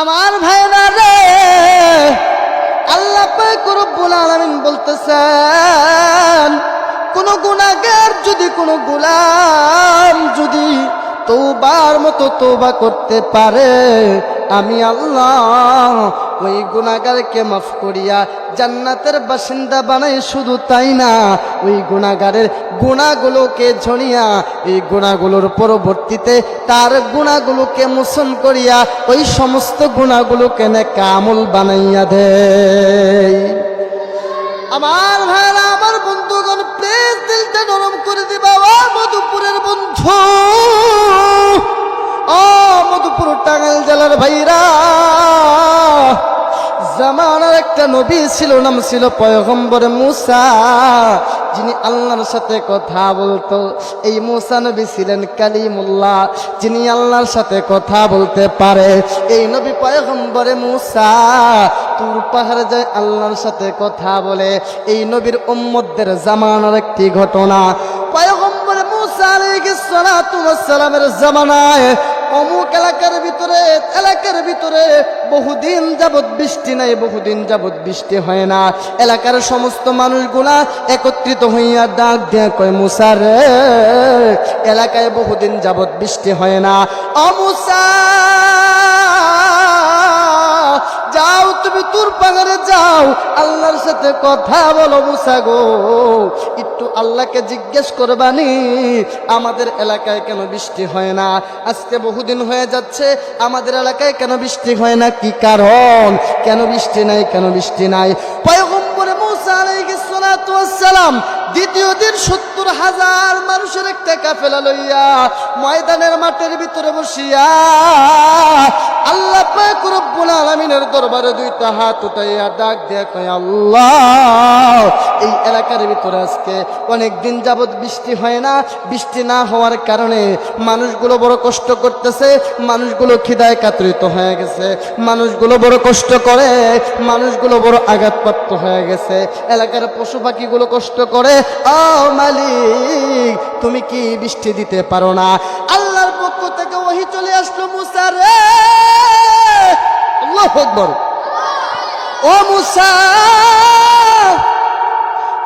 আমার ভাইরা রে, আল্লাহ পাক রব্বুল আলামিন বলতেছেন, কোন গুনাহগার যদি, কোন গোলাম যদি তওবার মতো তওবা করতে পারে, আমি আল্লাহ ওই গুনাহগারকে মাফ করিয়া জান্নাতের বাসিন্দা বানাই। শুধু তাই না, ওই গুনাহগারের গুনাহগুলোকে ঝরিয়া, এই গুনাহগুলোর পরবর্তীতে তার গুনাহগুলোকে মোচন করিয়া ওই সমস্ত গুনাহগুলোকে নেক আমল বানাইয়া দেয়। আমার ভাইরা, আমার বন্ধুগণ, প্লিজ দিলটা নরম করে দিবা। ও মধুপুরের বন্ধু, ও মধুপুর টাঙ্গাইল জেলার ভাইরা, জামানার একটা নবী ছিল, নাম ছিল পয়গম্বর মুসা, যিনি আল্লাহর সাথে কথা বলতো। এই মুসা নবী ছিলেন কালিমুল্লাহ, যিনি আল্লাহর সাথে কথা বলতে পারে। এই নবী পয়গম্বরে মুসা তুর পাহাড়ে যায় আল্লাহর সাথে কথা বলে। এই নবীর উম্মতদের জামানার একটি ঘটনা। পয়গম্বরে মুসা আলাইহিস সালাতু ওয়াস সালামের জামানায় অমুক এলাকার ভিতরে বহুদিন যাবৎ বৃষ্টি নাই, বহুদিন যাবৎ বৃষ্টি হয় না। এলাকার সমস্ত মানুষগুলা একত্রিত হইয়া ডাক দিয়া কয়, মুসা রে, এলাকায় বহুদিন যাবৎ বৃষ্টি হয় না। ও মুসা, যাও তুমি তুর পাহাড়ে যাও, আল্লাহর সাথে কথা বলো। মুসা গো, একটু আল্লাহকে জিজ্ঞেস করবানি, আমাদের এলাকায় কেন বৃষ্টি হয় না? আজকে বহুদিন হয়ে যাচ্ছে, আমাদের এলাকায় কেন বৃষ্টি হয় না? কি কারণ? কেন বৃষ্টি নাই? কেন বৃষ্টি নাই? পয়গম্বর মুসা আলাইহিস সালাতু ওয়াস সালাম দ্বিতীয় দিন ৭০,০০০ মানুষের একটা কাফেলা লইয়া ময়দানের মাঠের ভিতরে বসিয়া আল্লাহ পাক রব্বুল আলামিনের দরবারে দুইটা হাত উঠাইয়া ডাক দিয়া কয়, আল্লাহ, এই এলাকার ভিতরে আজকে অনেক দিন যাবৎ বৃষ্টি হয় না। বৃষ্টি না হওয়ার কারণে মানুষগুলো বড় কষ্ট করতেছে, মানুষগুলো খিদায় কাতরিত হয়ে গেছে, মানুষগুলো বড় কষ্ট করে, মানুষগুলো বড় আঘাতপ্রাপ্ত হয়ে গেছে, এলাকার পশু পাখিগুলো কষ্ট করে। ও মালিক, তুমি কি বৃষ্টি দিতে পারো না? আল্লাহর পক্ষ থেকে ওহী চলে আসলো, মুসা রে, আল্লাহু আকবার, ও মুসা,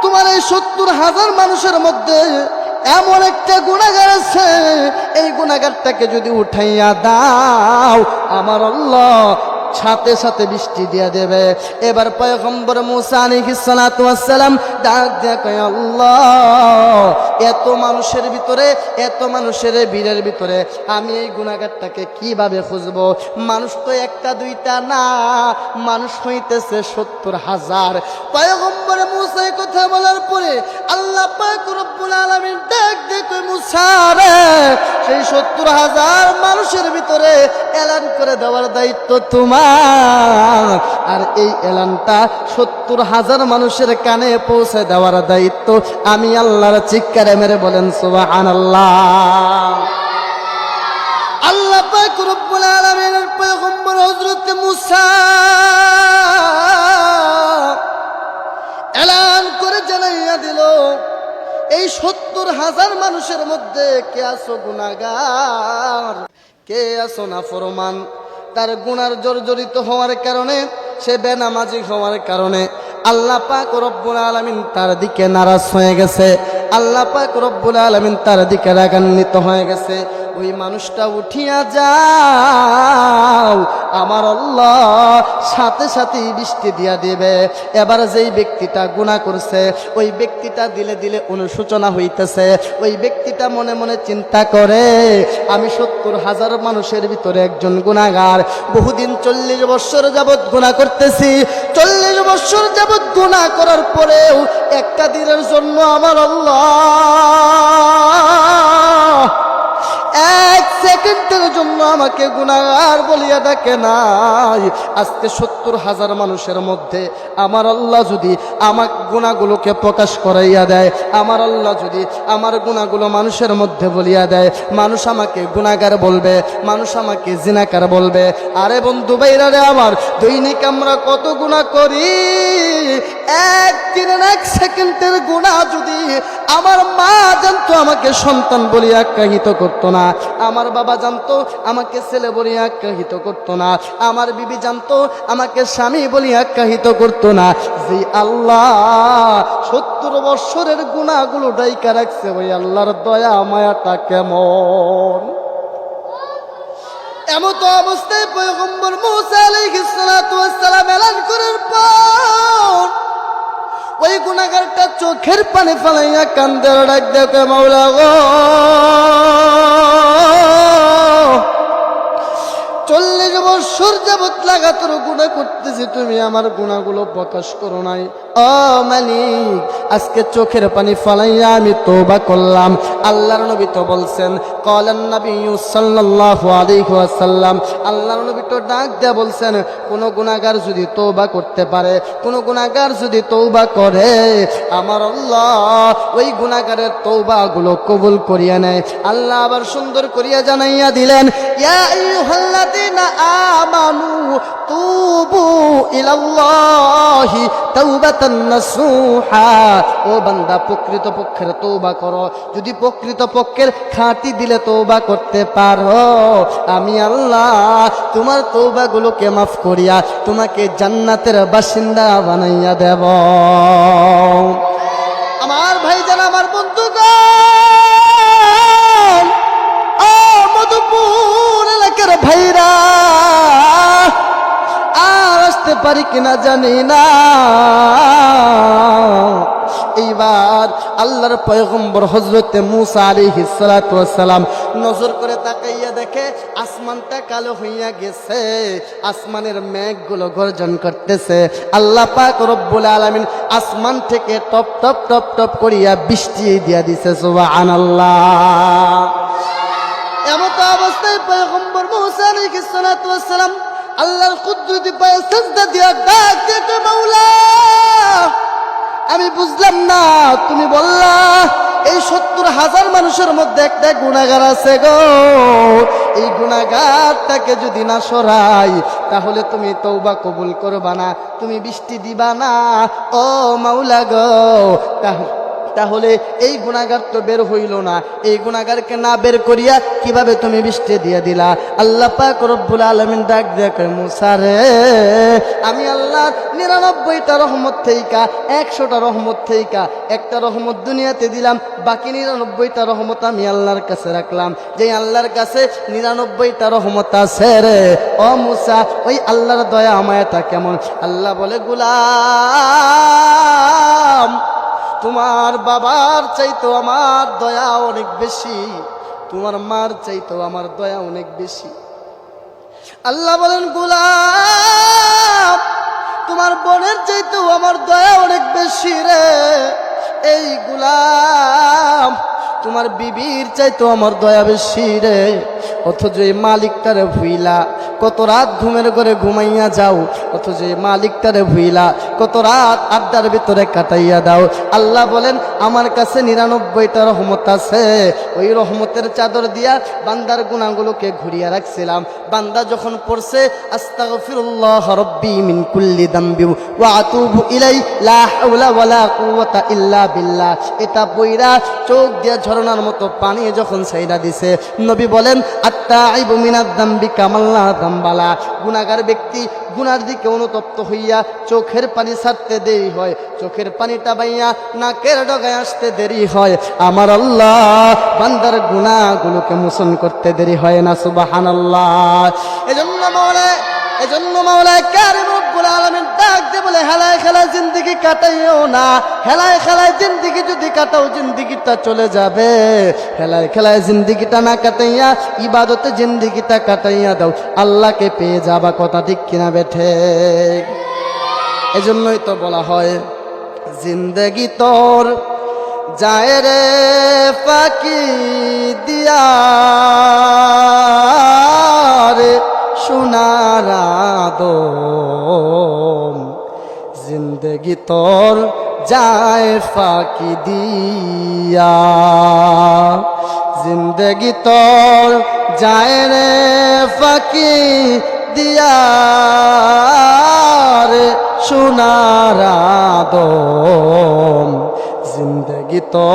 তোমার এই ৭০,০০০ মানুষের মধ্যে এমন একটা গুনাহগার আছে, এই গুনাহগারটাকে যদি উঠাইয়া দাও, আমার আল্লাহ সাথে সাথে বৃষ্টি দিয়ে দেবে। এবার পয়গম্বর মুসা আলাইহিস সালাতু ওয়াস সালাম ডাক দিয়ে কয়, আল্লাহ, এত মানুষের ভিতরে, এত মানুষের ভিড়ের ভিতরে আমি এই গুনাহগারটাকে কিভাবে খুঁজবো? মানুষ তো একটা দুইটা না, মানুষ হইতেছে ৭০,০০০। পয়গম্বর মুসা এই কথা বলার পরে আল্লাহ পাক রব্বুল আলামিন ডাক দিয়ে কয়, মুসা রে, সেই ৭০,০০০ মানুষের ভিতরে এলান করে দেওয়ার দায়িত্ব তোমার। আর এই এলানটা ৭০,০০০ মানুষের কানে পৌঁছে দেওয়ার দায়িত্ব আমি আল্লাহর। চিৎকারে মেরে বলেন সুবহানাল্লাহ। আল্লাহ পাক রব্বুল আলামিনের পয়গম্বর হযরত মুসা এলান করে জানাইয়া দিল, এই ৭০,০০০ মানুষের মধ্যে কে আছো গুনাহগার, কে আছো নাফরমান। তার গুনার জর্জরিত হওয়ার কারণে, সে বেনামাজি হওয়ার কারণে আল্লাহ পাক রব্বুল আলামিন তার দিকে নারাজ হয়ে গেছে, আল্লাহ পাক রব্বুল আলামিন তার দিকে রাগান্বিত হয়ে গেছে। ওই মানুষটা উঠিয়া যাও, আমার আল্লাহ সাথে সাথেই বৃষ্টি দিয়া দিবে। এবার যেই ব্যক্তিটা গুনাহ করছে, ওই ব্যক্তিটা দিলে দিলে অনুশোচনা হইতেছে, ওই ব্যক্তিটা মনে মনে চিন্তা করে, আমি ৭০,০০০ মানুষের ভিতরে একজন গুনাহগার, বহুদিন ৪০ বছর যাবৎ গুনাহ করতেছি, ৪০ বছর যাবৎ গুনাহ করার পরেও একটা দিনের জন্য আমার আল্লাহ এক সেকেন্ডের জন্য আমাকে গুনাহগার বলিয়া ডাকে নাই। আজকে ৭০,০০০ মানুষের মধ্যে আমার আল্লাহ যদি আমার গুনাহগুলোকে প্রকাশ করাইয়া দেয়, আমার আল্লাহ যদি আমার গুনাহগুলো মানুষের মধ্যে বলিয়া দেয়, মানুষ আমাকে গুনাহগার বলবে, মানুষ আমাকে জিনাকার বলবে। আরে বন্ধু ভাইরা রে আমার, দৈনিক আমরা কত গুনাহ করি, এক দিনের এক সেকেন্ডের গুনাহ যদি আমার মা জানতো আমাকে সন্তান বলে আখ্যায়িত করতো না, আমার বাবা জানতো আমাকে ছেলে বলে আখ্যায়িত করতো না, আমার বিবি জানতো আমাকে স্বামী বলে আখ্যায়িত করতো না, যে আল্লাহ 70 বৎসরের গুনাহগুলো ডাইকা রাখছে, ওই আল্লাহর দয়া মায়াটা কেমন। এমত অবস্থায় পয়গম্বর মূসা আলাইহিস সালাতু ওয়াস সালাম এলান করার পর ওই গুনাহগারটা চোখের পানি ফেলাইয়া কান্দে ডাক দেখে, মাওলা গো 40 বছর যাবত লাগাতার গুনাহ করতেছি, তুমি আমার গুনাহগুলো প্রকাশ করো নাই। ও মালিক, আজকে চোখের পানি ফলাইয়া আমি তওবা করলাম। আল্লাহর নবী তো বলছেন, ক্বালান নবী সাল্লাল্লাহু আলাইহি ওয়াসাল্লাম, আল্লাহর নবী তো ডাক দেয়া বলছেন, কোন গুনাহগার যদি তওবা করতে পারে, কোন গুনাহগার যদি তওবা করে, আমার আল্লাহ ওই গুনাহগারের তওবাগুলো কবুল করিয়া নেয়। আল্লাহ আবার সুন্দর করিয়া জানাইয়া দিলেন, ইয়া আইয়ুহাল্লাযীনা আমানু তুবু ইলাল্লাহি তাওবাতান নাসুহা। ও বান্দা, প্রকৃত পক্ষের তওবা করো। যদি প্রকৃত পক্ষের খাঁটি দিলে তওবা করতে পারো, আমি আল্লাহ তোমার তওবাগুলোকে মাফ করিয়া তোমাকে জান্নাতের বাসিন্দা বানাইয়া দেব। আমার ভাইজান, আমার বন্ধুগণ, ও মধুপুর এলাকার ভাইরা, আর আসতে পারি কিনা জানি না। এইবার আল্লাহর পয়গম্বর হযরতে মূসা আলাইহিস সালাতু ওয়াস সালাম নজর করে তাকাইয়া দেখে আসমানটা কালো হইয়া গেছে, আসমানের মেঘগুলো গর্জন করতেছে। আল্লাহ পাক রব্বুল আলামিন আসমান থেকে টপ টপ টপ টপ করিয়া বৃষ্টি দিয়া দিছে। সুবহানাল্লাহ। এমত অবস্থায় পয়গম্বর মূসা আলাইহিস সালাতু ওয়াস সালাম আল্লাহর কুদরতি পায়ে সিজদা দিয়া ডাক দিতে, মাওলা আমি বুঝলাম না, তুমি বললা এই 70,000 মানুষের মধ্যে একটা গুনাহগার আছে গো, এই গুনাহগারটাকে যদি না সরাই তাহলে তুমি তওবা কবুল করবা না, তুমি বৃষ্টি দিবা না। ও মাওলা গো, তাহলে এই গুনাহগার তো বের হইল না, এই গুনাহগারকে না বের করিয়া কিভাবে তুমি বৃষ্টি দিয়ে দিলা? আল্লাহ পাক রব্বুল আলামিন ডাক দেখে, মূসা রে, আমি আল্লাহ 99টা রহমত থেইকা 100টা রহমত থেইকা একটা রহমত দুনিয়াতে দিলাম, বাকি 99টা রহমত আমি আল্লাহর কাছে রাখলাম। যে আল্লাহর কাছে 99টা রহমত আছে রে, ও মূসা, ওই আল্লাহর দয়া মায়াটা কেমন? আল্লাহ বলে, গোলাম, তোমার বাবার চাইতো আমার দয়া অনেক বেশি, তোমার মার চাইতো আমার দয়া অনেক বেশি। আল্লাহ বলেন, গোলাম, তোমার বোনের চাইতো আমার দয়া অনেক বেশি রে। এই গোলাম, তোমার বিবির চাইতো আমার দয়া বেশি রে। অথচ এই মালিকটারে ভুইলা কত রাত ঘুমের ঘরে ঘুমাইয়া যাও, অথচ এই মালিকটারে ভুইলা কত রাত আড্ডার ভিতরে কাটাইয়া দাও। আল্লাহ বলেন, আমার কাছে 99টা রহমত আছে, ওই রহমতের চাদর দিয়া বান্দার গুনাহগুলোকে ঘুরিয়ে রাখছিলাম। বান্দা যখন পড়ছে আস্তাগফিরুল্লাহ রাব্বি মিন কুল্লি যামবি ওয়া আতুবু ইলাই লা হাওলা ওয়ালা কুওয়াতা ইল্লা বিল্লাহ, এটা বইরা চোখ দিয়া ঝরনার মতো পানি যখন ছাইড়া দিছে, নবী বলেন, আত্তাইবু মিনাজ যামবি কামাল্লা যামবালা, গুনাহগার ব্যক্তি গুনার দিকে অনুতপ্ত হইয়া চোখের পানি ছাড়তে দেরি হয়, চোখের পানিটা বাইয়া নাকের ডগায় আসতে দেরি হয়, আমার আল্লাহ বান্দার গুনাহগুলোকে মোচন করতে দেরি হয় না। সুবহানাল্লাহ। এজন্য মাওলা কারীম রব্বুল আলামিন ডাক দিয়ে বলে, হেলায় খেলায় জিন্দেগি কাটাইও না, হেলায় খেলায় জিন্দেগি যদি কাটাও জিন্দেগিটা চলে যাবে, হেলায় খেলায় জিন্দেগিটা না কাটাইয়া ইবাদতে জিন্দেগিটা কাটাইয়া দাও, আল্লাহকে পেয়ে যাবা। কথা ঠিক কিনা বেঠে? এজন্যই তো বলা হয়, জিন্দেগি তোর যায় রে ফাঁকি দিয়া রে সোনার আদম, জিন্দেগি তোর যায় ফাঁকি দিয়া, জিন্দেগি তোর যায় রে ফাঁকি দিয়া রে সোনার আদম জিন্দগি তো